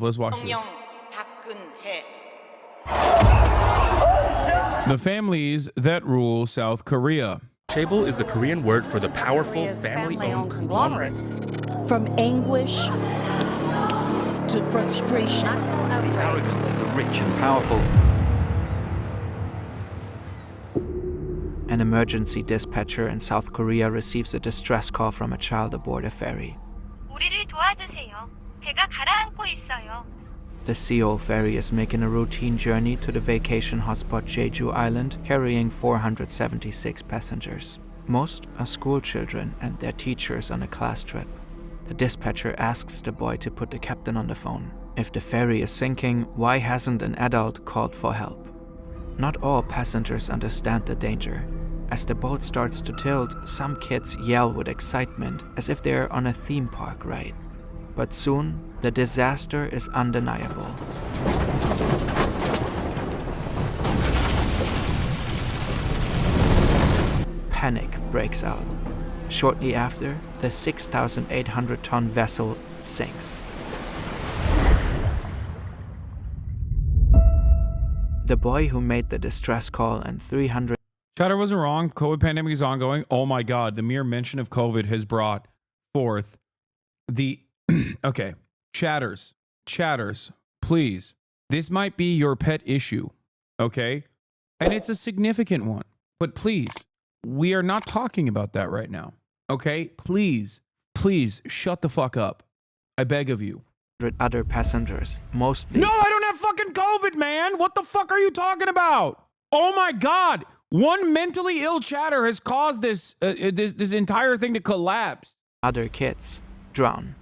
Let's watch this. The families that rule South Korea. Chaebol is the Korean word for the powerful family-owned conglomerates. From anguish to frustration. The arrogance of the rich and powerful. An emergency dispatcher in South Korea receives a distress call from a child aboard a ferry. 우리를 도와주세요. 배가 가라앉고 있어요. The Sewol ferry is making a routine journey to the vacation hotspot Jeju Island, carrying 476 passengers. Most are school children and their teachers on a class trip. The dispatcher asks the boy to put the captain on the phone. If the ferry is sinking, why hasn't an adult called for help? Not all passengers understand the danger. As the boat starts to tilt, some kids yell with excitement as if they're on a theme park ride. But soon, the disaster is undeniable. Panic breaks out. Shortly after, the 6,800-ton vessel sinks. The boy who made the distress call and 300 Chatter wasn't wrong. COVID pandemic is ongoing. Oh my God. The mere mention of COVID has brought forth the... Okay. Chatters, please. This might be your pet issue, okay? And it's a significant one. But please, we are not talking about that right now, okay? Please shut the fuck up. I beg of you. other passengers, mostly... No, I don't have fucking COVID, man! What the fuck are you talking about? Oh my God! One mentally ill chatter has caused this entire thing to collapse. Other kids drown.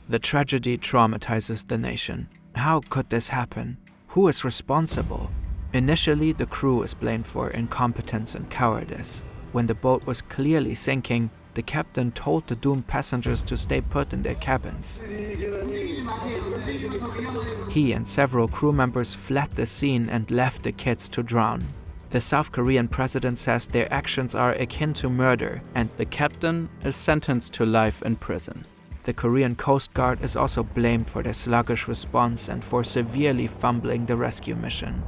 The tragedy traumatizes the nation. How could this happen? Who is responsible? Initially, the crew is blamed for incompetence and cowardice. When the boat was clearly sinking, the captain told the doomed passengers to stay put in their cabins. He and several crew members fled the scene and left the kids to drown. The South Korean president says their actions are akin to murder, and the captain is sentenced to life in prison. The Korean Coast Guard is also blamed for their sluggish response and for severely fumbling the rescue mission.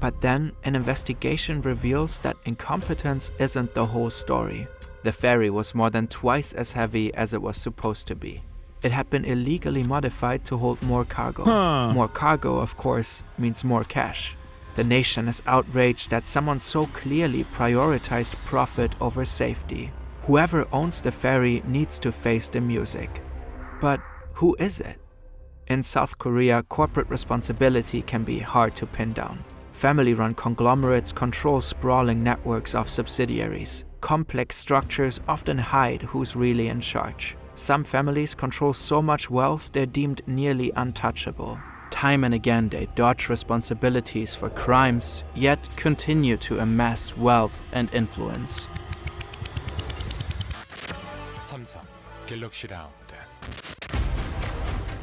But then, an investigation reveals that incompetence isn't the whole story. The ferry was more than twice as heavy as it was supposed to be. It had been illegally modified to hold more cargo. More cargo, of course, means more cash. The nation is outraged that someone so clearly prioritized profit over safety. Whoever owns the ferry needs to face the music. But who is it? In South Korea, corporate responsibility can be hard to pin down. Family-run conglomerates control sprawling networks of subsidiaries. Complex structures often hide who's really in charge. Some families control so much wealth they're deemed nearly untouchable. Time and again they dodge responsibilities for crimes, yet continue to amass wealth and influence.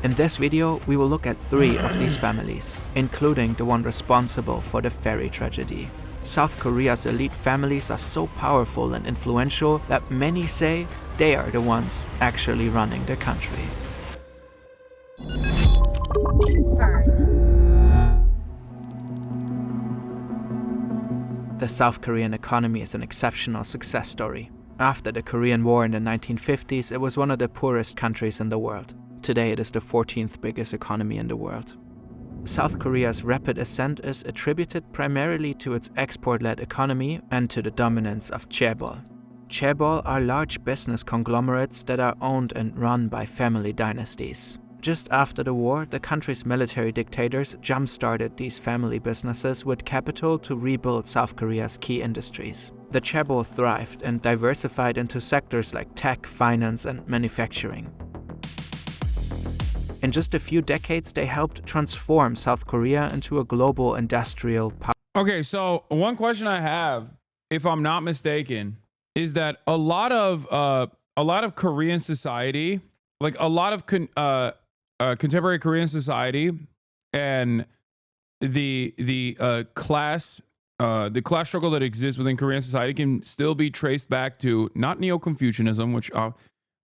In this video, we will look at 3 of these families, including the one responsible for the ferry tragedy. South Korea's elite families are so powerful and influential that many say they are the ones actually running the country. The South Korean economy is an exceptional success story. After the Korean War in the 1950s, it was one of the poorest countries in the world. Today, it is the 14th biggest economy in the world. South Korea's rapid ascent is attributed primarily to its export-led economy and to the dominance of Chaebol. Chaebol are large business conglomerates that are owned and run by family dynasties. Just after the war, the country's military dictators jump-started these family businesses with capital to rebuild South Korea's key industries. The Chaebol thrived and diversified into sectors like tech, finance, and manufacturing. In just a few decades, they helped transform South Korea into a global industrial power. Okay, so one question I have, if I'm not mistaken, is that a lot of Korean society, like a lot of contemporary Korean society, and the class struggle that exists within Korean society can still be traced back to not Neo-Confucianism, which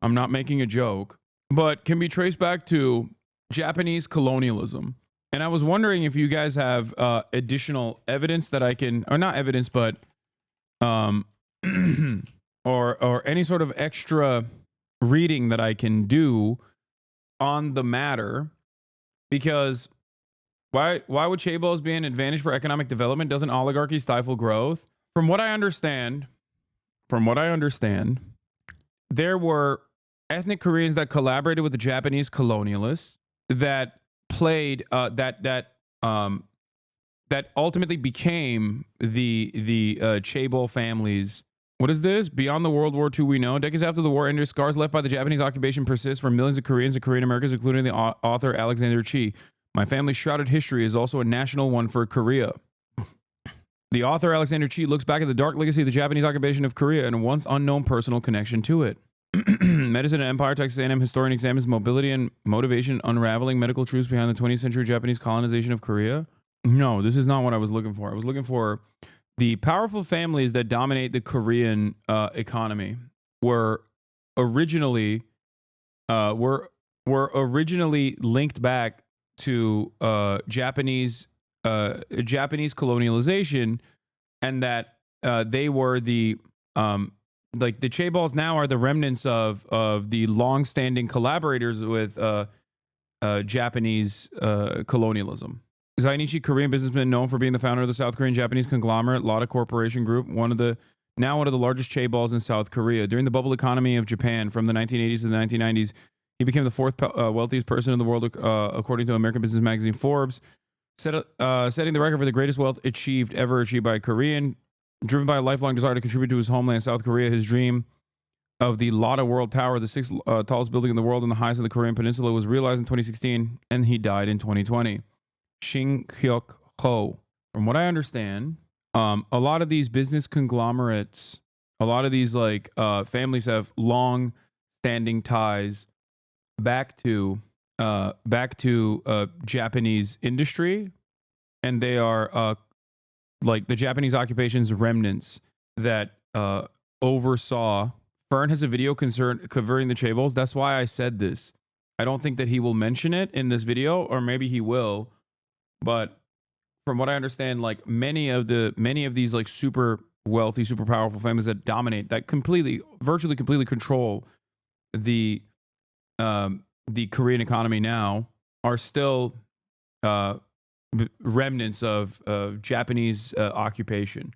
I'm not making a joke, but can be traced back to Japanese colonialism. And I was wondering if you guys have additional evidence that I can, or not evidence, but or any sort of extra reading that I can do on the matter, because why would Chaebol be an advantage for economic development? Doesn't oligarchy stifle growth? From what I understand, there were ethnic Koreans that collaborated with the Japanese colonialists that played that ultimately became the Chaebol families. What is this? Beyond the World War II, we know. Decades after the war ended, scars left by the Japanese occupation persist for millions of Koreans and Korean Americans, including the author Alexander Chee. My family's shrouded history is also a national one for Korea. The author Alexander Chee looks back at the dark legacy of the Japanese occupation of Korea and a once unknown personal connection to it. Medicine and Empire, Texas A&M historian examines mobility and motivation, unraveling medical truths behind the 20th century Japanese colonization of Korea. No, this is not what I was looking for. I was looking for the powerful families that dominate the Korean economy were originally linked back to Japanese colonialization, and that they were the like the Chaebols now are the remnants of the long-standing collaborators with Japanese colonialism. Zainichi, Korean businessman known for being the founder of the South Korean Japanese conglomerate Lotte Corporation Group, one of the largest Chaebols in South Korea. During the bubble economy of Japan from the 1980s to the 1990s, he became the fourth wealthiest person in the world, according to American business magazine Forbes, setting the record for the greatest wealth ever achieved by a Korean. Driven by a lifelong desire to contribute to his homeland, South Korea, his dream of the Lotte World Tower, the sixth tallest building in the world and the highest in the Korean Peninsula, was realized in 2016, and he died in 2020. Shin Hyuk-ho. From what I understand, a lot of these business conglomerates, a lot of these families have long-standing ties back to Japanese industry, and they are like the Japanese occupation's remnants that oversaw. Fern has a video covering the Chaebols. That's why I said this. I don't think that he will mention it in this video, or maybe he will. But from what I understand, like many of these like super wealthy, super powerful families that dominate, that virtually completely control the Korean economy now, are still remnants of Japanese occupation.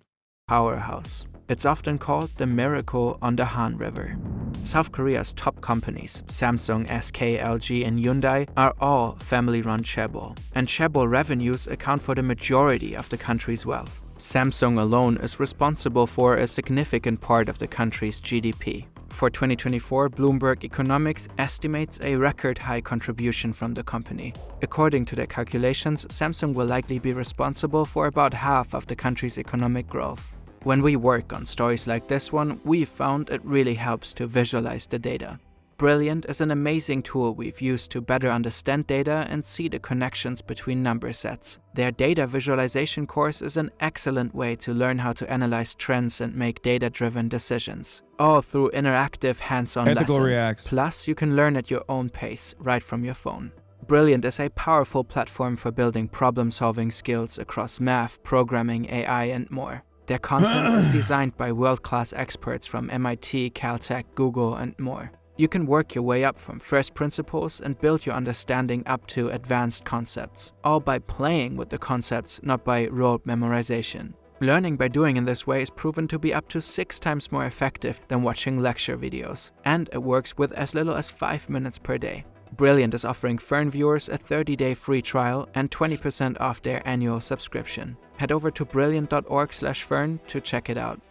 Powerhouse. It's often called the miracle on the Han River. South Korea's top companies, Samsung, SK, LG, and Hyundai, are all family-run Chaebol, and Chaebol revenues account for the majority of the country's wealth. Samsung alone is responsible for a significant part of the country's GDP. For 2024, Bloomberg Economics estimates a record-high contribution from the company. According to their calculations, Samsung will likely be responsible for about half of the country's economic growth. When we work on stories like this one, we've found it really helps to visualize the data. Brilliant is an amazing tool we've used to better understand data and see the connections between number sets. Their data visualization course is an excellent way to learn how to analyze trends and make data-driven decisions, all through interactive hands-on Ethical lessons. reacts. Plus, you can learn at your own pace, right from your phone. Brilliant is a powerful platform for building problem-solving skills across math, programming, AI, and more. Their content is designed by world-class experts from MIT, Caltech, Google, and more. You can work your way up from first principles and build your understanding up to advanced concepts, all by playing with the concepts, not by rote memorization. Learning by doing in this way is proven to be up to 6 times more effective than watching lecture videos, and it works with as little as 5 minutes per day. Brilliant is offering Fern viewers a 30-day free trial and 20% off their annual subscription. Head over to brilliant.org/fern to check it out.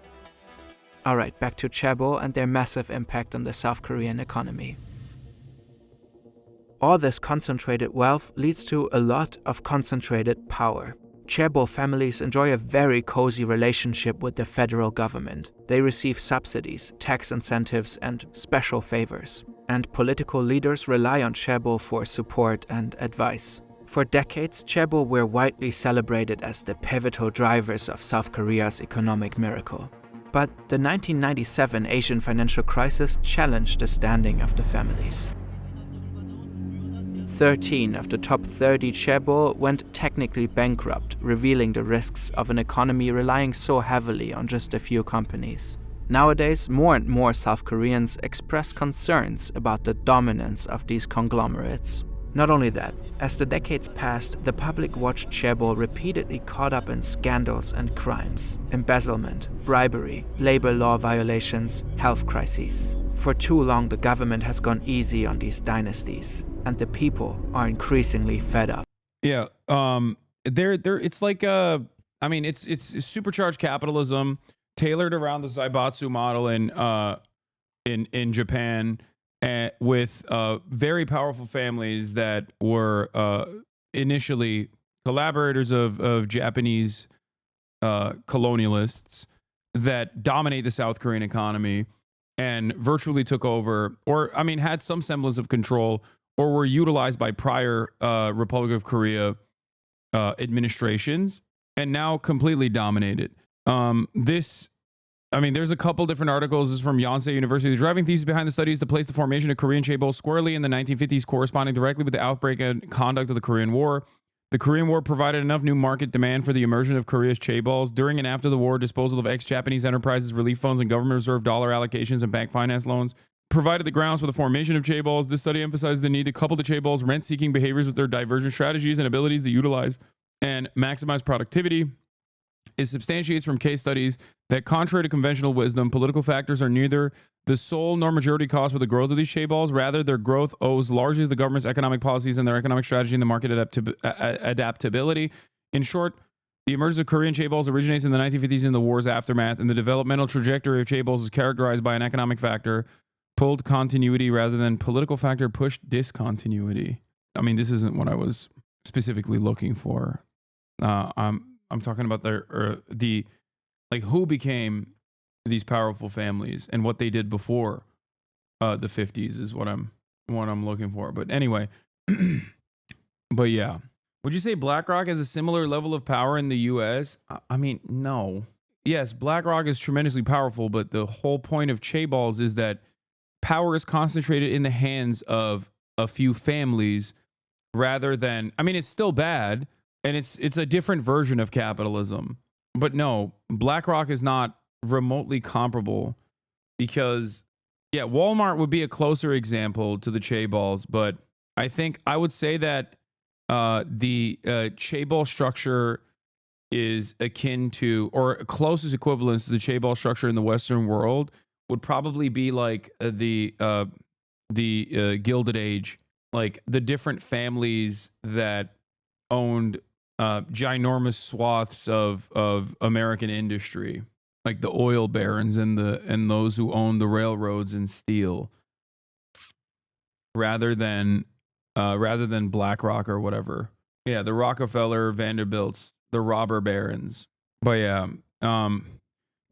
Alright, back to Chaebol and their massive impact on the South Korean economy. All this concentrated wealth leads to a lot of concentrated power. Chaebol families enjoy a very cozy relationship with the federal government. They receive subsidies, tax incentives, and special favors. And political leaders rely on Chaebol for support and advice. For decades, Chaebol were widely celebrated as the pivotal drivers of South Korea's economic miracle. But the 1997 Asian financial crisis challenged the standing of the families. 13 of the top 30 Chaebol went technically bankrupt, revealing the risks of an economy relying so heavily on just a few companies. Nowadays, more and more South Koreans express concerns about the dominance of these conglomerates. Not only that, as the decades passed, the public watched Chaebol repeatedly caught up in scandals and crimes, embezzlement, bribery, labor law violations, health crises. For too long, the government has gone easy on these dynasties, and the people are increasingly fed up. Yeah, it's like it's supercharged capitalism tailored around the Zaibatsu model in Japan, with very powerful families that were initially collaborators of Japanese colonialists that dominate the South Korean economy and virtually took over, or had some semblance of control, or were utilized by prior Republic of Korea administrations, and now completely dominated. There's a couple different articles. This is from Yonsei University. The driving thesis behind the study is to place the formation of Korean Chaebol squarely in the 1950s, corresponding directly with the outbreak and conduct of the Korean War. The Korean War provided enough new market demand for the immersion of Korea's Chaebols. During and after the war, disposal of ex-Japanese enterprises, relief funds, and government reserve dollar allocations and bank finance loans provided the grounds for the formation of Chaebols. This study emphasized the need to couple the Chaebols' rent-seeking behaviors with their divergent strategies and abilities to utilize and maximize productivity. It substantiates from case studies that, contrary to conventional wisdom, political factors are neither the sole nor majority cause for the growth of these Chaebols. Rather, their growth owes largely to the government's economic policies and their economic strategy and the market adaptability. In short, the emergence of Korean Chaebols originates in the 1950s in the war's aftermath, and the developmental trajectory of Chaebols is characterized by an economic factor, pulled continuity, rather than political factor, pushed discontinuity. This isn't what I was specifically looking for. I'm talking about the who became these powerful families and what they did before the 50s is what I'm looking for. But anyway, but yeah, would you say BlackRock has a similar level of power in the U.S.? No. Yes, BlackRock is tremendously powerful, but the whole point of Chaebols is that power is concentrated in the hands of a few families, rather than. It's still bad. And it's a different version of capitalism. But no, BlackRock is not remotely comparable, because, yeah, Walmart would be a closer example to the Chaebols. But I think I would say that the Chaebol structure is akin to, or closest equivalence to the Chaebol structure in the Western world would probably be like the Gilded Age, like the different families that owned ginormous swaths of American industry, like the oil barons and those who own the railroads and steel, rather than BlackRock or whatever. Yeah, the Rockefeller, Vanderbilts, the robber barons. But yeah,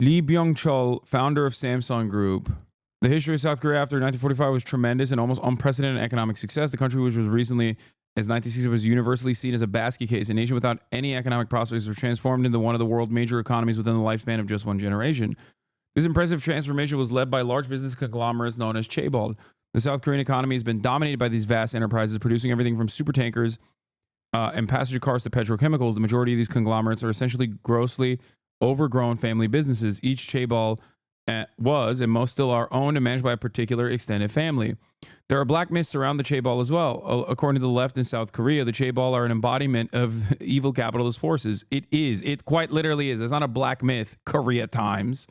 Lee Byung-chul, founder of Samsung Group. The history of South Korea after 1945 was tremendous and almost unprecedented economic success. The country, which was recently, as 1960, was universally seen as a basket case, a nation without any economic prospects, was transformed into one of the world's major economies within the lifespan of just one generation. This impressive transformation was led by large business conglomerates known as Chaebol. The South Korean economy has been dominated by these vast enterprises, producing everything from super tankers and passenger cars to petrochemicals. The majority of these conglomerates are essentially grossly overgrown family businesses. Each Chaebol was, and most still are, owned and managed by a particular extended family. There are black myths around the Chaebol as well. According to the left in South Korea, the Chaebol are an embodiment of evil capitalist forces. It is. It quite literally is. It's not a black myth, Korea Times.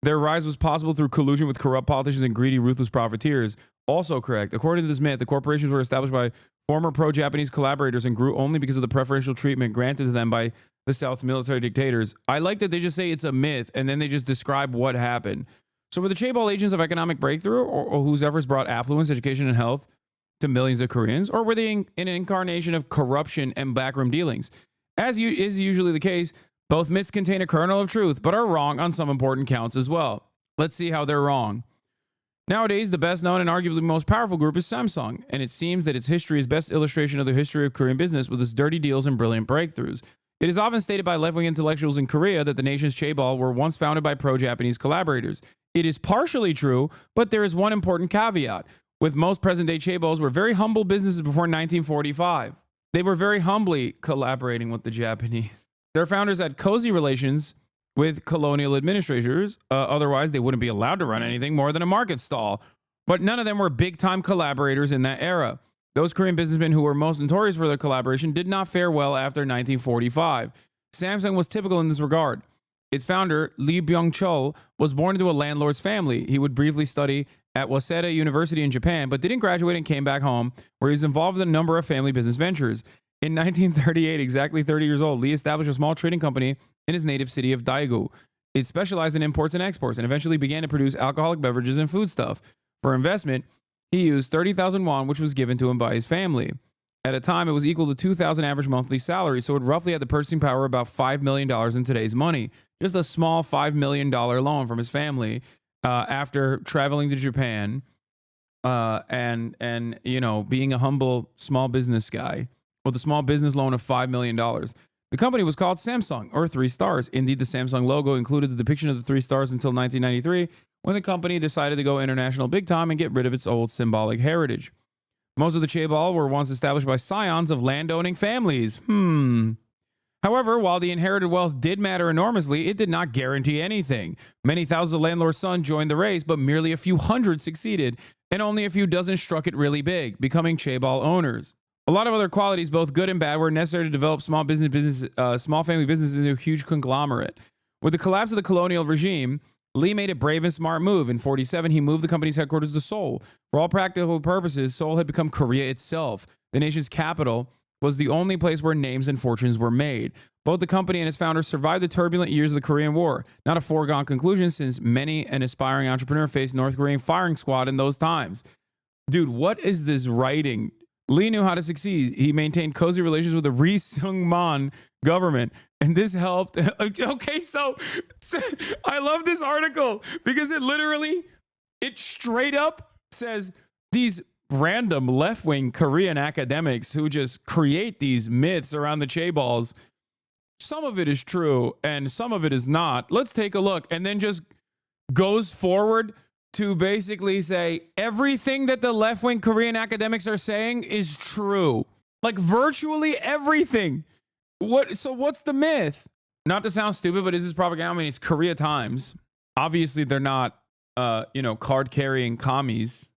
Their rise was possible through collusion with corrupt politicians and greedy, ruthless profiteers. Also correct. According to this myth, the corporations were established by former pro-Japanese collaborators and grew only because of the preferential treatment granted to them by the South's military dictators. I like that they just say it's a myth and then they just describe what happened. So were the Chaebol agents of economic breakthrough, or whose efforts brought affluence, education, and health to millions of Koreans? Or were they an incarnation of corruption and backroom dealings? As is usually the case, both myths contain a kernel of truth, but are wrong on some important counts as well. Let's see how they're wrong. Nowadays, the best known and arguably most powerful group is Samsung, and it seems that its history is best illustration of the history of Korean business with its dirty deals and brilliant breakthroughs. It is often stated by left-wing intellectuals in Korea that the nation's Chaebol were once founded by pro-Japanese collaborators. It is partially true, but there is one important caveat. With most present-day Chaebols were very humble businesses before 1945. They were very humbly collaborating with the Japanese. Their founders had cozy relations with colonial administrators. Otherwise, they wouldn't be allowed to run anything more than a market stall. But none of them were big-time collaborators in that era. Those Korean businessmen who were most notorious for their collaboration did not fare well after 1945. Samsung was typical in this regard. Its founder, Lee Byung-chul, was born into a landlord's family. He would briefly study at Waseda University in Japan, but didn't graduate and came back home, where he was involved in a number of family business ventures. In 1938, exactly 30 years old, Lee established a small trading company in his native city of Daegu. It specialized in imports and exports and eventually began to produce alcoholic beverages and foodstuff. For investment, he used 30,000 won, which was given to him by his family. At a time, it was equal to 2,000 average monthly salary, so it roughly had the purchasing power of about $5 million in today's money. Just a small $5 million loan from his family after traveling to Japan and you know, being a humble small business guy with a small business loan of $5 million. The company was called Samsung, or 3 stars. Indeed, the Samsung logo included the depiction of the 3 stars until 1993, when the company decided to go international big time and get rid of its old symbolic heritage. Most of the Chaebol were once established by scions of land-owning families. However, while the inherited wealth did matter enormously, it did not guarantee anything. Many thousands of landlords' sons joined the race, but merely a few hundred succeeded, and only a few dozen struck it really big, becoming Chaebol owners. A lot of other qualities, both good and bad, were necessary to develop small family business into a huge conglomerate. With the collapse of the colonial regime, Lee made a brave and smart move. In 1947, he moved the company's headquarters to Seoul. For all practical purposes, Seoul had become Korea itself. The nation's capital was the only place where names and fortunes were made. Both the company and its founders survived the turbulent years of the Korean War. Not a foregone conclusion, since many an aspiring entrepreneur faced North Korean firing squad in those times. Dude, what is this writing? Lee knew how to succeed. He maintained cozy relations with the Ri Seung-man government, and this helped. Okay, so I love this article because it straight up says these random left-wing Korean academics who just create these myths around the Chaebols. Some of it is true and some of it is not. Let's take a look, and then just goes forward to basically say everything that the left-wing Korean academics are saying is true. Like virtually everything. So what's the myth? Not to sound stupid, but is this propaganda? I mean, it's Korea Times. Obviously, they're not, card-carrying commies.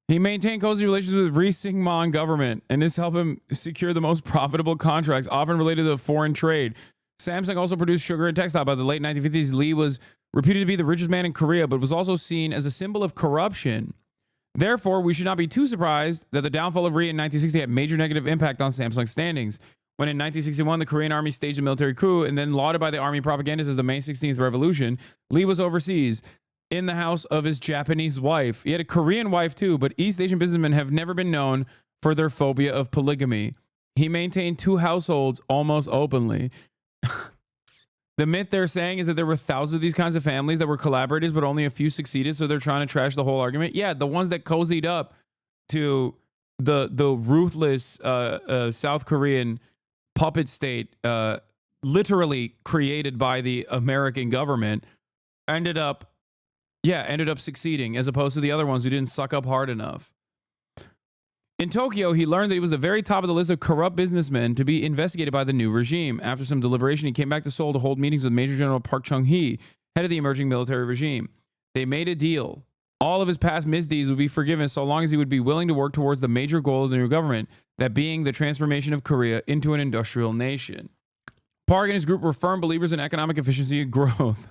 He maintained cozy relations with the Ri Seung-man government, and this helped him secure the most profitable contracts, often related to foreign trade. Samsung also produced sugar and textile. By the late 1950s, Lee was reputed to be the richest man in Korea, but was also seen as a symbol of corruption. Therefore, we should not be too surprised that the downfall of Ri in 1960 had major negative impact on Samsung's standings. When in 1961, the Korean army staged a military coup and then lauded by the army propagandists as the May 16th revolution, Lee was overseas in the house of his Japanese wife. He had a Korean wife too, but East Asian businessmen have never been known for their phobia of polygamy. He maintained 2 households almost openly. The myth they're saying is that there were thousands of these kinds of families that were collaborators, but only a few succeeded, so they're trying to trash the whole argument. Yeah, the ones that cozied up to the ruthless South Korean puppet state, literally created by the American government, ended up succeeding, as opposed to the other ones who didn't suck up hard enough. In Tokyo, he learned that he was the very top of the list of corrupt businessmen to be investigated by the new regime. After some deliberation, he came back to Seoul to hold meetings with Major General Park Chung-hee, head of the emerging military regime. They made a deal. All of his past misdeeds would be forgiven so long as he would be willing to work towards the major goal of the new government, that being the transformation of Korea into an industrial nation. Park and his group were firm believers in economic efficiency and growth.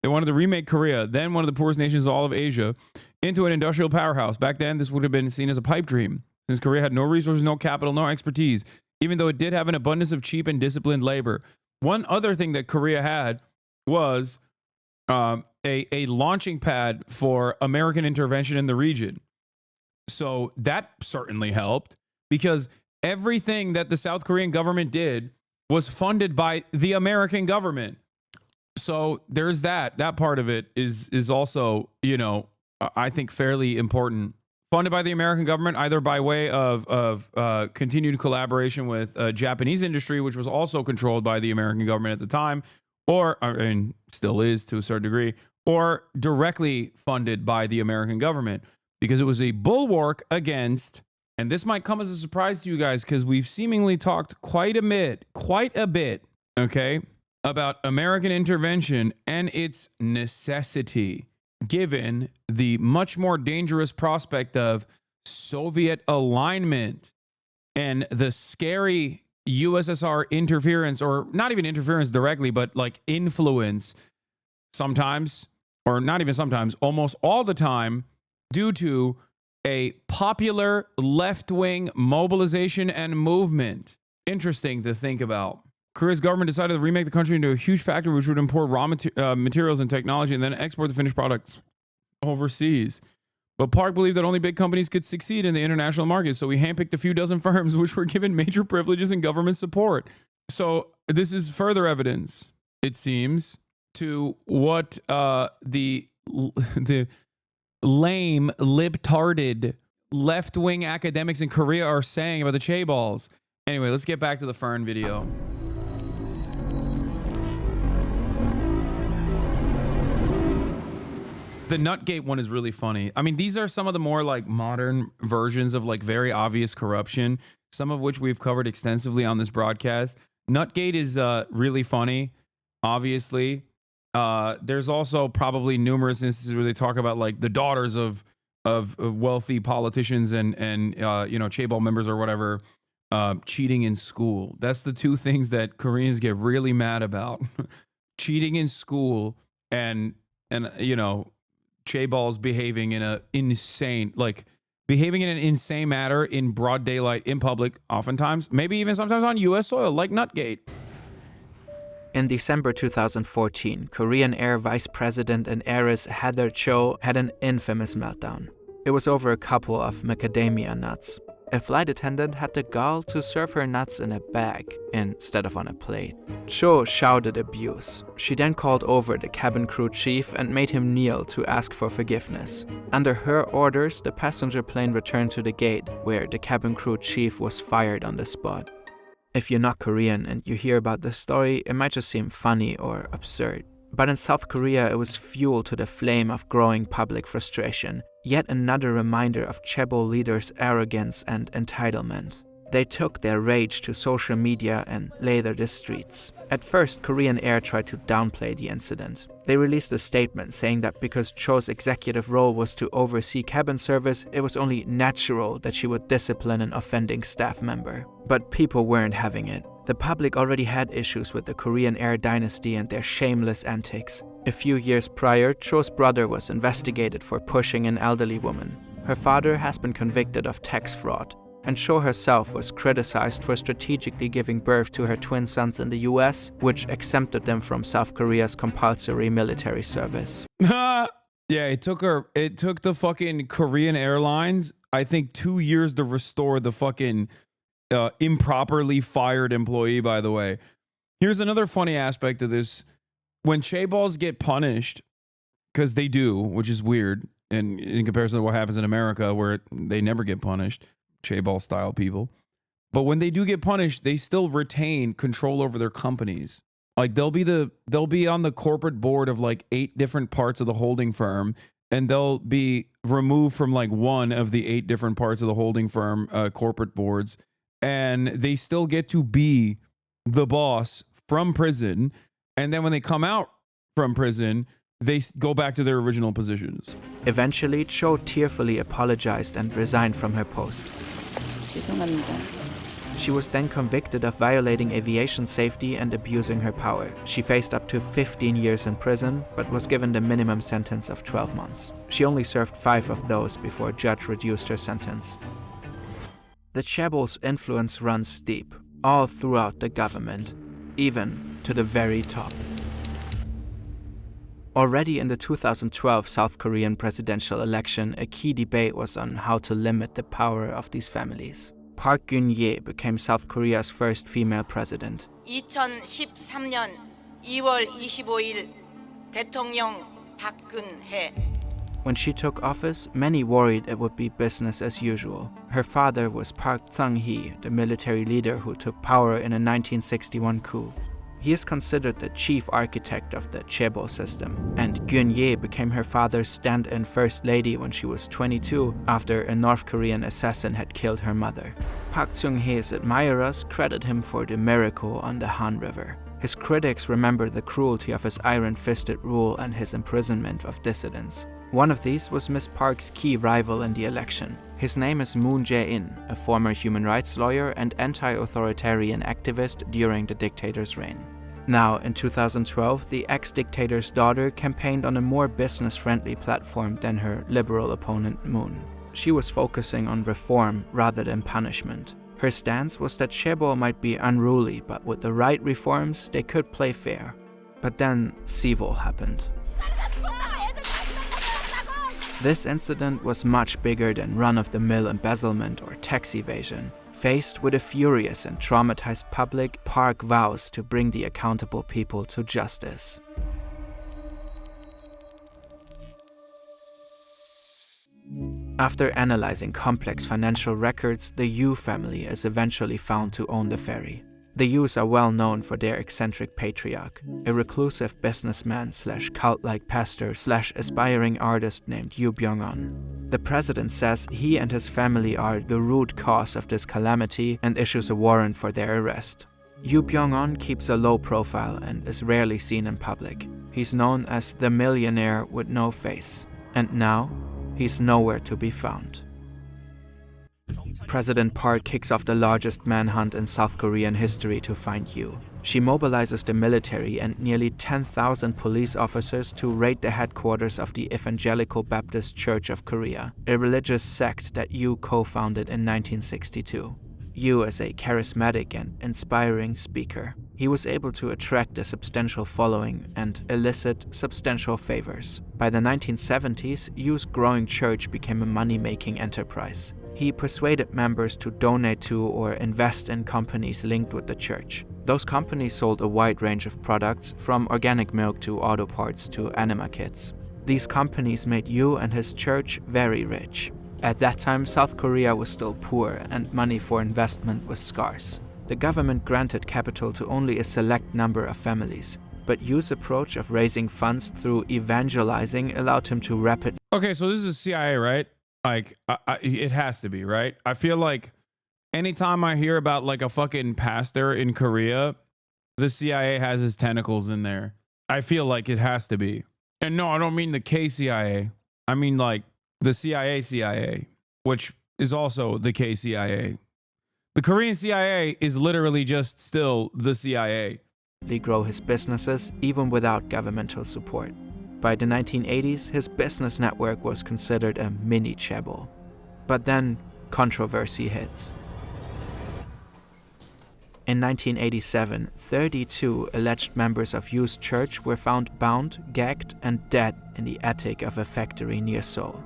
They wanted to remake Korea, then one of the poorest nations of all of Asia, into an industrial powerhouse. Back then, this would have been seen as a pipe dream, since Korea had no resources, no capital, no expertise, even though it did have an abundance of cheap and disciplined labor. One other thing that Korea had was a launching pad for American intervention in the region. So that certainly helped, because everything that the South Korean government did was funded by the American government. So there's that. That part of it is also, I think fairly important. funded by the American government, either by way of continued collaboration with Japanese industry, which was also controlled by the American government at the time, and still is to a certain degree, or directly funded by the American government, because it was a bulwark against, and this might come as a surprise to you guys because we've seemingly talked quite a bit, okay, about American intervention and its necessity, given the much more dangerous prospect of Soviet alignment and the scary USSR interference, or not even interference directly, but like influence sometimes, or not even sometimes, almost all the time, due to a popular left-wing mobilization and movement. Interesting to think about. Korea's government decided to remake the country into a huge factory which would import raw materials and technology and then export the finished products overseas. But Park believed that only big companies could succeed in the international market, so he handpicked a few dozen firms which were given major privileges and government support. So this is further evidence, it seems, to what the lame, libtarded, left-wing academics in Korea are saying about the Chaebols. Anyway, let's get back to the fern video. The Nutgate one is really funny. I mean, these are some of the more like modern versions of like very obvious corruption, some of which we've covered extensively on this broadcast. Nutgate is really funny, obviously. There's also probably numerous instances where they talk about like the daughters of wealthy politicians and Chaebol members or whatever cheating in school. That's the two things that Koreans get really mad about. Cheating in school and Chaebol's behaving in an insane manner in broad daylight in public, oftentimes, maybe even sometimes on U.S. soil, like Nutgate. In December 2014, Korean Air Vice President and heiress Heather Cho had an infamous meltdown. It was over a couple of macadamia nuts. A flight attendant had the gall to serve her nuts in a bag instead of on a plate. Cho shouted abuse. She then called over the cabin crew chief and made him kneel to ask for forgiveness. Under her orders, the passenger plane returned to the gate, where the cabin crew chief was fired on the spot. If you're not Korean and you hear about this story, it might just seem funny or absurd. But in South Korea, it was fuel to the flame of growing public frustration. Yet another reminder of Chaebol leaders' arrogance and entitlement. They took their rage to social media and later the streets. At first, Korean Air tried to downplay the incident. They released a statement saying that because Cho's executive role was to oversee cabin service, it was only natural that she would discipline an offending staff member. But people weren't having it. The public already had issues with the Korean Air dynasty and their shameless antics. A few years prior, Cho's brother was investigated for pushing an elderly woman. Her father has been convicted of tax fraud, and Cho herself was criticized for strategically giving birth to her twin sons in the US, which exempted them from South Korea's compulsory military service. Yeah, it took the fucking Korean Airlines, I think, 2 years to restore the fucking improperly fired employee, by the way. Here's another funny aspect of this. When Chaebols get punished, because they do, which is weird, and in comparison to what happens in America, where they never get punished, Chaebol style people. But when they do get punished, they still retain control over their companies. Like they'll be on the corporate board of like 8 different parts of the holding firm, and they'll be removed from like one of the 8 different parts of the holding firm corporate boards, and they still get to be the boss from prison. And then when they come out from prison, they go back to their original positions. Eventually, Cho tearfully apologized and resigned from her post. She was then convicted of violating aviation safety and abusing her power. She faced up to 15 years in prison, but was given the minimum sentence of 12 months. She only served 5 of those before a judge reduced her sentence. The Chaebol's influence runs deep, all throughout the government, even to the very top. Already in the 2012 South Korean presidential election, a key debate was on how to limit the power of these families. Park Geun-hye became South Korea's first female president. 2013년 2월 25일 대통령 박근혜. When she took office, many worried it would be business as usual. Her father was Park Chung-hye, the military leader who took power in a 1961 coup. He is considered the chief architect of the Chaebol system, and Geun-hye became her father's stand-in first lady when she was 22 after a North Korean assassin had killed her mother. Park Chung-hye's admirers credit him for the miracle on the Han River. His critics remember the cruelty of his iron-fisted rule and his imprisonment of dissidents. One of these was Miss Park's key rival in the election. His name is Moon Jae-in, a former human rights lawyer and anti-authoritarian activist during the dictator's reign. Now, in 2012, the ex-dictator's daughter campaigned on a more business-friendly platform than her liberal opponent Moon. She was focusing on reform rather than punishment. Her stance was that Chaebol might be unruly, but with the right reforms, they could play fair. But then Sewol happened. This incident was much bigger than run-of-the-mill embezzlement or tax evasion. Faced with a furious and traumatized public, Park vows to bring the accountable people to justice. After analyzing complex financial records, the Yu family is eventually found to own the ferry. The Yus are well known for their eccentric patriarch, a reclusive businessman / cult-like pastor / aspiring artist named Yu Byung-on. The president says he and his family are the root cause of this calamity and issues a warrant for their arrest. Yu Byung-on keeps a low profile and is rarely seen in public. He's known as the millionaire with no face, and now he's nowhere to be found. President Park kicks off the largest manhunt in South Korean history to find Yu. She mobilizes the military and nearly 10,000 police officers to raid the headquarters of the Evangelical Baptist Church of Korea, a religious sect that Yu co-founded in 1962. Yu is a charismatic and inspiring speaker. He was able to attract a substantial following and elicit substantial favors. By the 1970s, Yu's growing church became a money-making enterprise. He persuaded members to donate to or invest in companies linked with the church. Those companies sold a wide range of products, from organic milk to auto parts to anima kits. These companies made Yu and his church very rich. At that time, South Korea was still poor and money for investment was scarce. The government granted capital to only a select number of families, but Yu's approach of raising funds through evangelizing allowed him to rapidly... Okay, so this is CIA, right? Like, it has to be, right? I feel like anytime I hear about like a fucking pastor in Korea, the CIA has his tentacles in there. I feel like it has to be. And no, I don't mean the KCIA. I mean like the CIA, which is also the KCIA. The Korean CIA is literally just still the CIA. Grow his businesses even without governmental support. By the 1980s, his business network was considered a mini Chaebol. But then, controversy hits. In 1987, 32 alleged members of Yu's church were found bound, gagged, and dead in the attic of a factory near Sewol.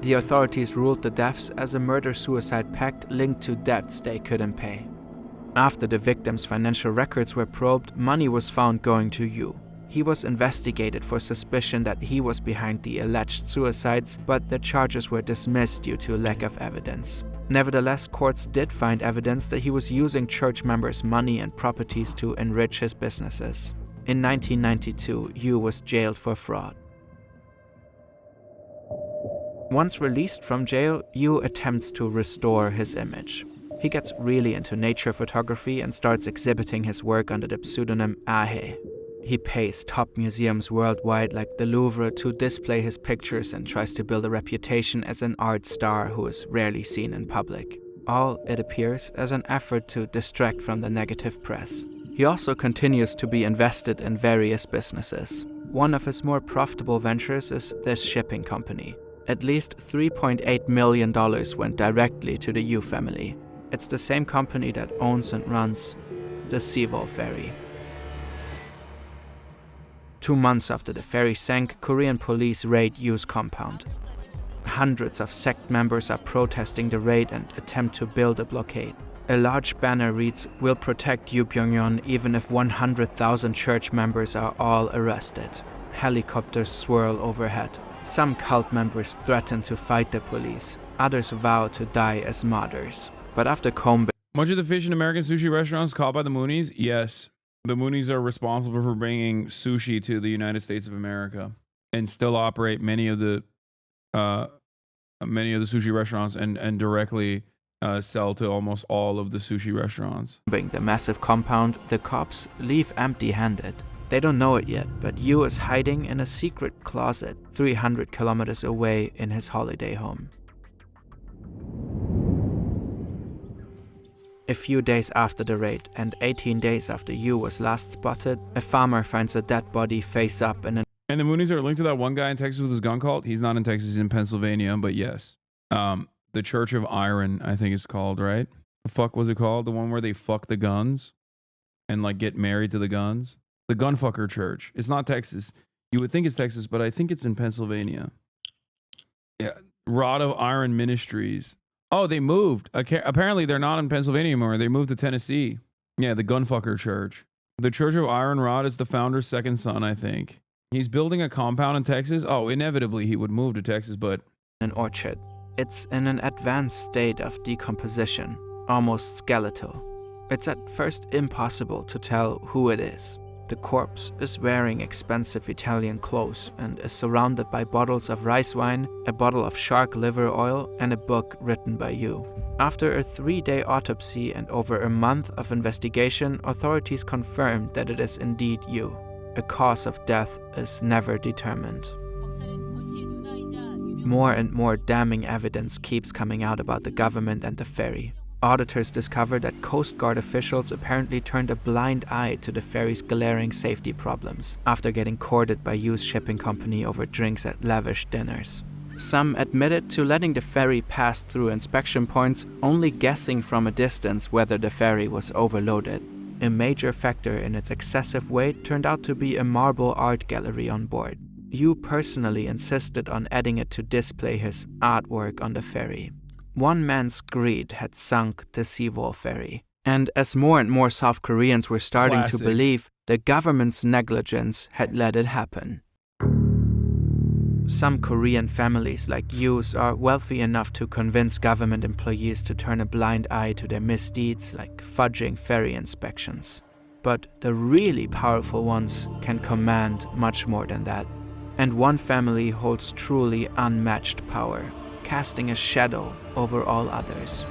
The authorities ruled the deaths as a murder-suicide pact linked to debts they couldn't pay. After the victims' financial records were probed, money was found going to Yu. He was investigated for suspicion that he was behind the alleged suicides, but the charges were dismissed due to lack of evidence. Nevertheless, courts did find evidence that he was using church members' money and properties to enrich his businesses. In 1992, Yu was jailed for fraud. Once released from jail, Yu attempts to restore his image. He gets really into nature photography and starts exhibiting his work under the pseudonym Ahe. He pays top museums worldwide like the Louvre to display his pictures and tries to build a reputation as an art star who is rarely seen in public. All, it appears, as an effort to distract from the negative press. He also continues to be invested in various businesses. One of his more profitable ventures is this shipping company. At least $3.8 million went directly to the Yu family. It's the same company that owns and runs the Sewol ferry. 2 months after the ferry sank, Korean police raid Yu's compound. Hundreds of sect members are protesting the raid and attempt to build a blockade. A large banner reads, "We'll protect Yu Byung-on even if 100,000 church members are all arrested." Helicopters swirl overhead. Some cult members threaten to fight the police. Others vow to die as martyrs. But after combing Much of the fish in American sushi restaurants caught by the Moonies? Yes. The Moonies are responsible for bringing sushi to the United States of America and still operate many of the sushi restaurants and directly sell to almost all of the sushi restaurants. the massive compound, the cops leave empty-handed. They don't know it yet, but Yu is hiding in a secret closet 300 kilometers away in his holiday home. A few days after the raid, and 18 days after Yu was last spotted, a farmer finds a dead body face up in an... And the Moonies are linked to that one guy in Texas with his gun cult? He's not in Texas, he's in Pennsylvania, but yes. The Church of Iron, I think it's called, right? The fuck was it called? The one where they fuck the guns and like get married to the guns? The Gunfucker Church. It's not Texas. You would think it's Texas, but I think it's in Pennsylvania. Yeah. Rod of Iron Ministries. Oh, they moved. Apparently, they're not in Pennsylvania anymore. They moved to Tennessee. Yeah, the Gunfucker Church. The Church of Iron Rod is the founder's second son, I think. He's building a compound in Texas. Oh, inevitably, he would move to Texas, but... an orchard. It's in an advanced state of decomposition, almost skeletal. It's at first impossible to tell who it is. The corpse is wearing expensive Italian clothes and is surrounded by bottles of rice wine, a bottle of shark liver oil, and a book written by Yu. After a 3-day autopsy and over a month of investigation, authorities confirmed that it is indeed Yu. A cause of death is never determined. More and more damning evidence keeps coming out about the government and the ferry. Auditors discovered that Coast Guard officials apparently turned a blind eye to the ferry's glaring safety problems after getting courted by Yu's shipping company over drinks at lavish dinners. Some admitted to letting the ferry pass through inspection points, only guessing from a distance whether the ferry was overloaded. A major factor in its excessive weight turned out to be a marble art gallery on board. Yu personally insisted on adding it to display his artwork on the ferry. One man's greed had sunk the Sewol ferry, and as more and more South Koreans were starting to believe, the government's negligence had let it happen. Some Korean families like Yu's are wealthy enough to convince government employees to turn a blind eye to their misdeeds like fudging ferry inspections. But the really powerful ones can command much more than that. And one family holds truly unmatched power, casting a shadow over all others.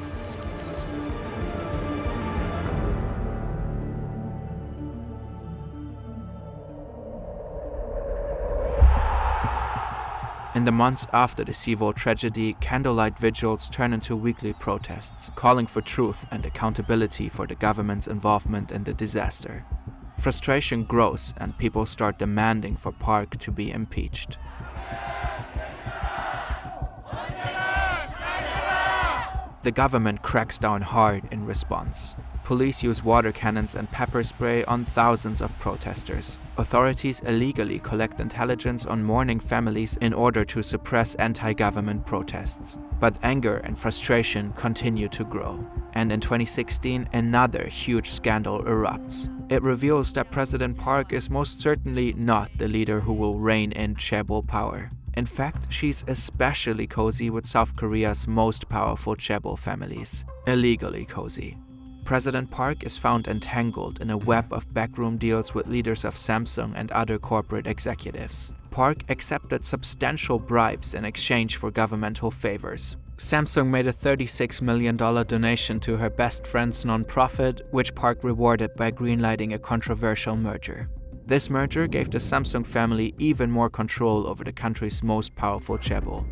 In the months after the Sewol tragedy, candlelight vigils turn into weekly protests, calling for truth and accountability for the government's involvement in the disaster. Frustration grows and people start demanding for Park to be impeached. The government cracks down hard in response. Police use water cannons and pepper spray on thousands of protesters. Authorities illegally collect intelligence on mourning families in order to suppress anti-government protests. But anger and frustration continue to grow. And in 2016, another huge scandal erupts. It reveals that President Park is most certainly not the leader who will rein in Chaebol power. In fact, she's especially cozy with South Korea's most powerful Chaebol families. Illegally cozy. President Park is found entangled in a web of backroom deals with leaders of Samsung and other corporate executives. Park accepted substantial bribes in exchange for governmental favors. Samsung made a $36 million donation to her best friend's nonprofit, which Park rewarded by greenlighting a controversial merger. This merger gave the Samsung family even more control over the country's most powerful chaebol.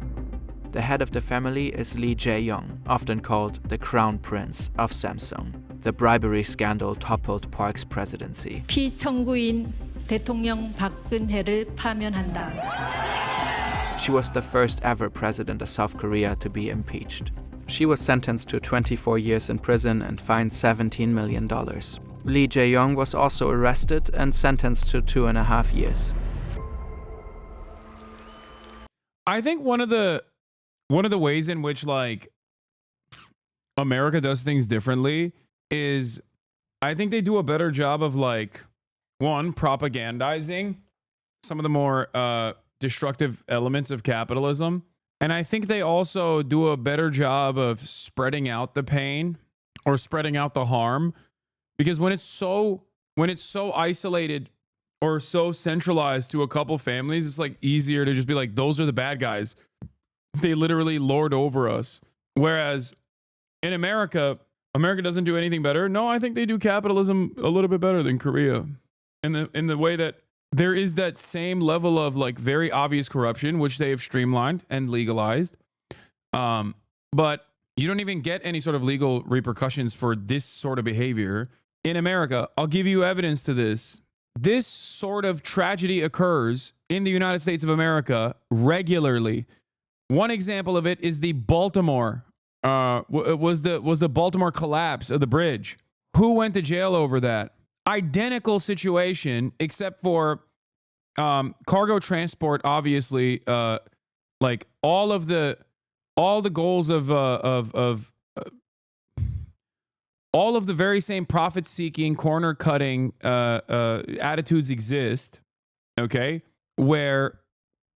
The head of the family is Lee Jae-young, often called the Crown Prince of Samsung. The bribery scandal toppled Park's presidency. 피청구인 대통령 박근혜를 파면한다. She was the first ever president of South Korea to be impeached. She was sentenced to 24 years in prison and fined $17 million. Lee Jae-young was also arrested and sentenced to 2.5 years. I think one of the ways in which like America does things differently is I think they do a better job of like one propagandizing some of the more destructive elements of capitalism. And I think they also do a better job of spreading out the pain or spreading out the harm, because when it's so isolated or so centralized to a couple families, it's like easier to just be like, those are the bad guys. They literally lord over us. Whereas in America doesn't do anything better. No, I think they do capitalism a little bit better than Korea in the way that there is that same level of like very obvious corruption, which they have streamlined and legalized. But you don't even get any sort of legal repercussions for this sort of behavior. In America, I'll give you evidence to this. This sort of tragedy occurs in the United States of America regularly. One example of it is the Baltimore, was the Baltimore collapse of the bridge. Who went to jail over that? Identical situation, except for cargo transport. Obviously, like all the goals of all of the very same profit-seeking, corner-cutting attitudes exist. Okay, where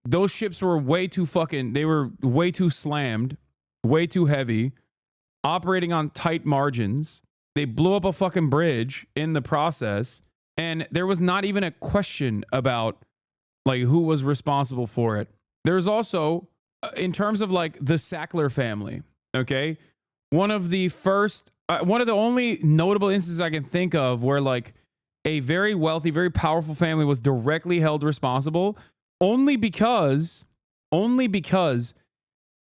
those ships were they were way too slammed, way too heavy, operating on tight margins. They blew up a fucking bridge in the process, and there was not even a question about like who was responsible for it. There's also, in terms of like the Sackler family, okay, one of the only notable instances I can think of where like a very wealthy, very powerful family was directly held responsible only because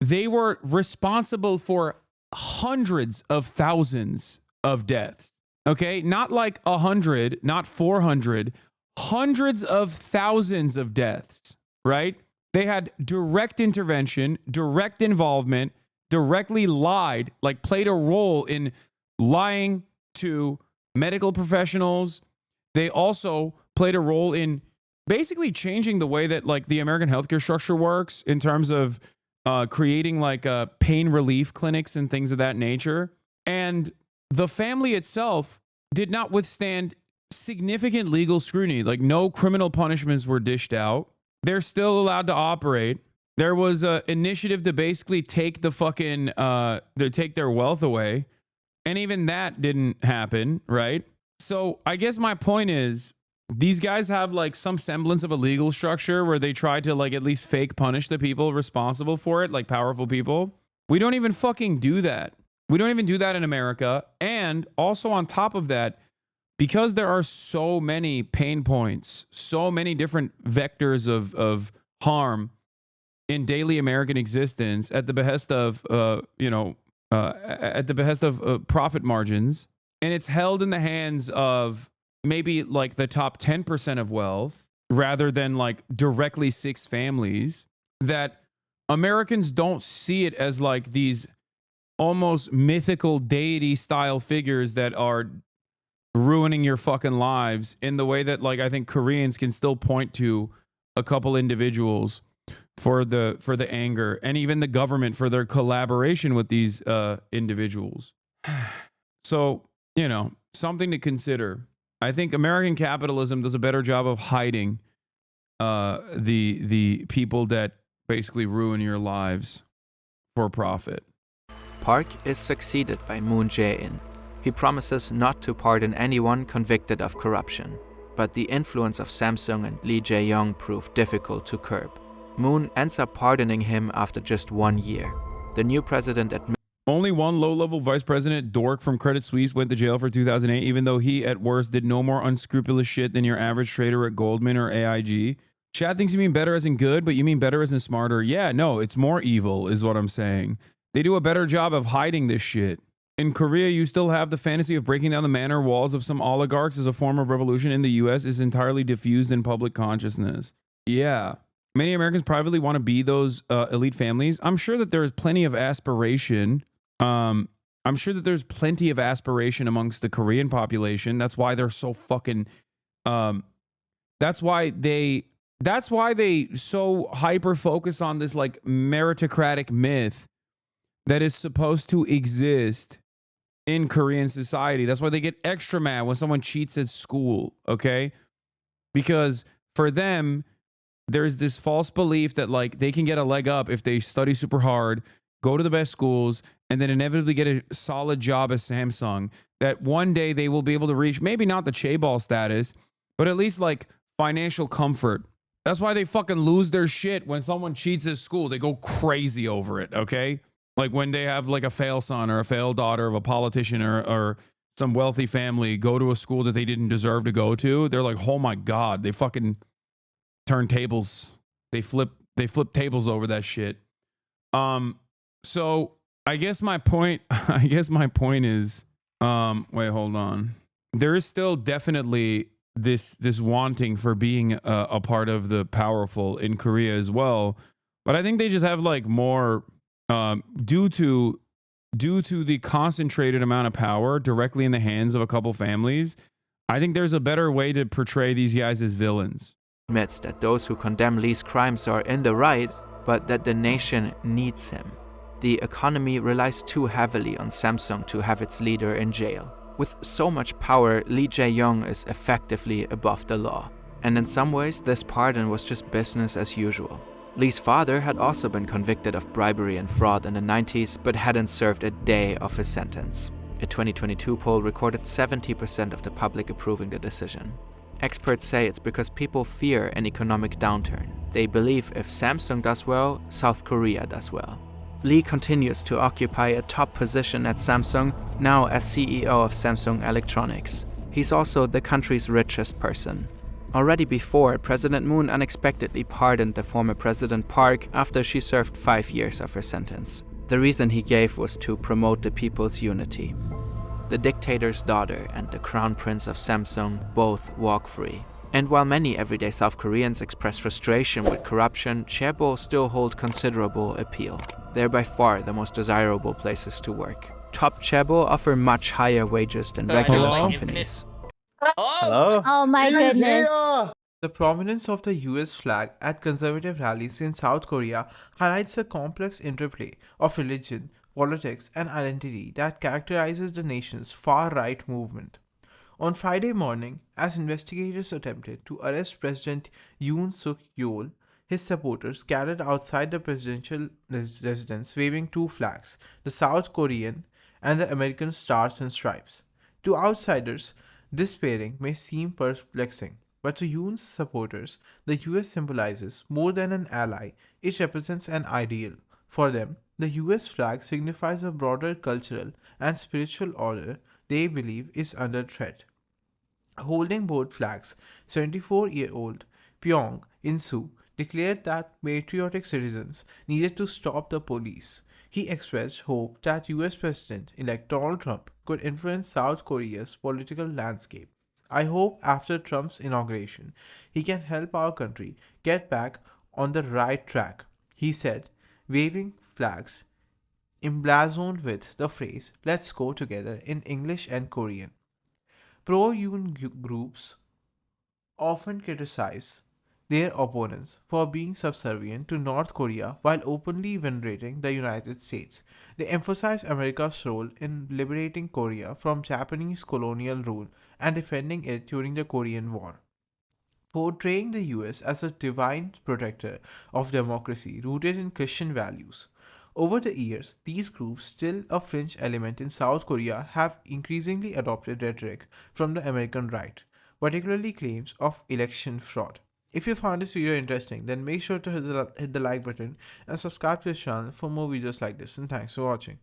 they were responsible for hundreds of thousands of deaths. Okay, not like 100, not 400, hundreds of thousands of deaths, right? They had direct intervention, direct involvement, directly lied, like played a role in lying to medical professionals. They also played a role in basically changing the way that like the American healthcare structure works in terms of creating like pain relief clinics and things of that nature. And the family itself did not withstand significant legal scrutiny. Like no criminal punishments were dished out. They're still allowed to operate. There was an initiative to basically take the fucking take their wealth away. And even that didn't happen, right? So I guess my point is, these guys have like some semblance of a legal structure where they try to like at least fake punish the people responsible for it, like powerful people. We don't even fucking do that. We don't even do that in America. And also on top of that, because there are so many pain points, so many different vectors of harm in daily American existence at the behest of, profit margins, and it's held in the hands of maybe like the top 10% of wealth rather than like directly 6 families, that Americans don't see it as like these almost mythical deity style figures that are ruining your fucking lives in the way that like I think Koreans can still point to a couple individuals for the anger, and even the government for their collaboration with these individuals. So, something to consider. I think American capitalism does a better job of hiding the people that basically ruin your lives for profit. Park is succeeded by Moon Jae-in. He promises not to pardon anyone convicted of corruption, but the influence of Samsung and Lee Jae-yong proved difficult to curb. Moon ends up pardoning him after just 1 year. The new president Only one low-level vice president dork from Credit Suisse went to jail for 2008, even though he, at worst, did no more unscrupulous shit than your average trader at Goldman or AIG. Chad thinks you mean better as in good, but you mean better as in smarter. Yeah, no, it's more evil is what I'm saying. They do a better job of hiding this shit. In Korea, you still have the fantasy of breaking down the manor walls of some oligarchs as a form of revolution. In the US is entirely diffused in public consciousness. Yeah. Many Americans privately want to be those elite families. I'm sure that there's plenty of aspiration. I'm sure that there's plenty of aspiration amongst the Korean population. That's why they're so fucking that's why they so hyper focus on this like meritocratic myth that is supposed to exist in Korean society. That's why they get extra mad when someone cheats at school, okay? Because for them, there's this false belief that like they can get a leg up if they study super hard, go to the best schools, and then inevitably get a solid job at Samsung, that one day they will be able to reach maybe not the Chaebol status, but at least like financial comfort. That's why they fucking lose their shit when someone cheats at school. They go crazy over it, okay? Like when they have like a fail son or a failed daughter of a politician or some wealthy family go to a school that they didn't deserve to go to, they're like, oh my God, they fucking turn tables. They flip tables over that shit. So I guess my point is, wait, hold on. There is still definitely this wanting for being a part of the powerful in Korea as well. But I think they just have like more, due to the concentrated amount of power directly in the hands of a couple families, I think there's a better way to portray these guys as villains. Admits that those who condemn Lee's crimes are in the right, but that the nation needs him. The economy relies too heavily on Samsung to have its leader in jail. With so much power, Lee Jae-young is effectively above the law. And in some ways, this pardon was just business as usual. Lee's father had also been convicted of bribery and fraud in the 90s, but hadn't served a day of his sentence. A 2022 poll recorded 70% of the public approving the decision. Experts say it's because people fear an economic downturn. They believe if Samsung does well, South Korea does well. Lee continues to occupy a top position at Samsung, now as CEO of Samsung Electronics. He's also the country's richest person. Already before, President Moon unexpectedly pardoned the former President Park after she served 5 years of her sentence. The reason he gave was to promote the people's unity. The dictator's daughter and the crown prince of Samsung both walk free. And while many everyday South Koreans express frustration with corruption, Chaebol still hold considerable appeal. They're by far the most desirable places to work. Top Chaebol offer much higher wages than regular companies. Hello? Oh my goodness. The prominence of the US flag at conservative rallies in South Korea highlights the complex interplay of religion, politics, and identity that characterizes the nation's far-right movement. On Friday morning, as investigators attempted to arrest President Yoon Suk-yeol, his supporters gathered outside the presidential residence waving two flags, the South Korean and the American Stars and Stripes. To outsiders, this pairing may seem perplexing, but to Yoon's supporters, the US symbolizes more than an ally, it represents an ideal. For them, the US flag signifies a broader cultural and spiritual order they believe is under threat. Holding both flags, 74-year-old Pyong In-soo declared that patriotic citizens needed to stop the police. He expressed hope that US President-elect Donald Trump could influence South Korea's political landscape. I hope after Trump's inauguration, he can help our country get back on the right track, he said, waving flags emblazoned with the phrase, "Let's go together" in English and Korean. Pro-Yoon groups often criticize their opponents for being subservient to North Korea while openly venerating the United States. They emphasize America's role in liberating Korea from Japanese colonial rule and defending it during the Korean War, portraying the US as a divine protector of democracy rooted in Christian values. Over the years, these groups, still a fringe element in South Korea, have increasingly adopted rhetoric from the American right, particularly claims of election fraud. If you found this video interesting, then make sure to hit the like button and subscribe to this channel for more videos like this, and thanks for watching.